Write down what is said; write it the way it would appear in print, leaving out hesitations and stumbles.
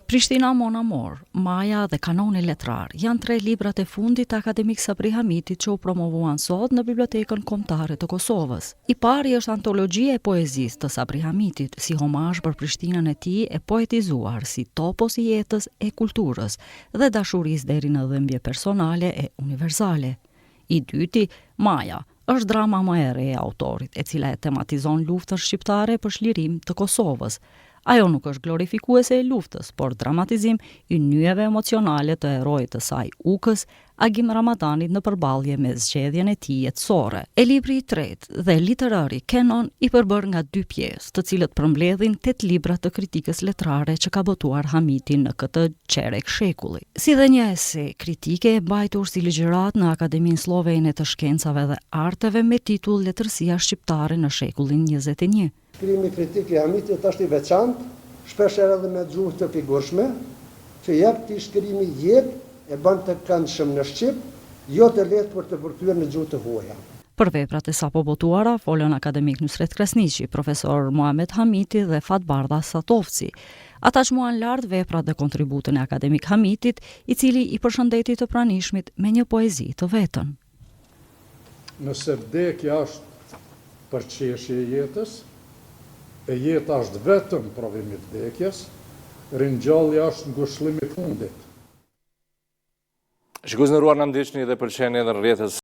Prishtina Mon Amour, Maja dhe Kanoni letrar janë 3 librat e fundit të akademik Sabri Hamitit që u promovuan sot në Bibliotekën Kombëtare të Kosovës. I pari është antologjia e poezisë të Sabri Hamitit, si homazh për Prishtinën e tij e poetizuar si topos i jetës e kulturës dhe dashurisë deri në dhimbje personale e universale. I dyti, Maja, është drama më e re e autorit, e cila e tematizon luftën shqiptare për çlirim të Kosovës. Ajo nuk është glorifikuese e luftës, por dramatizim i nyjeve emocionale të herojit të saj Ukës, Agim Ramadanit në përballje me zgjedhjen e tij jetësore. E libri i tretë dhe literari Kenon i përbër nga 2 pjesë, të cilët përmbledhin 8 libra të kritikës letrare që ka botuar Hamiti në këtë çerek shekulli. Si dhe një ese kritike e mbajtur si ligjërat në Akademinë Slovene të Shkencave dhe Arteve me titull Letërsia shqiptare në shekullin 21. Shkrimi kritik i Hamitit është i veçantë, shpeshherë edhe me gjuhë të figurshme, që jep këtij shkrimi jetë e bën të këndshëm në shqip, jo të lehtë për të përkthyer në gjuhë të huaja. Për veprat e sapo botuara folën akademik Nusret Krasniqi, profesor Muhamet Hamiti dhe Fatbardha Satovci. Ata çmuan lart veprat dhe kontributën e akademik Hamitit, i cili i përshëndeti të pranishmit me një poezi të vetën. Nëse vdekja është përqeshje e jetës, e jeta është vetëm provim i vdekjes, ringjallja është ngushëllim i fundit. Shikues nderuar, na ndiqni dhe pëlqeni edhe në rrjetet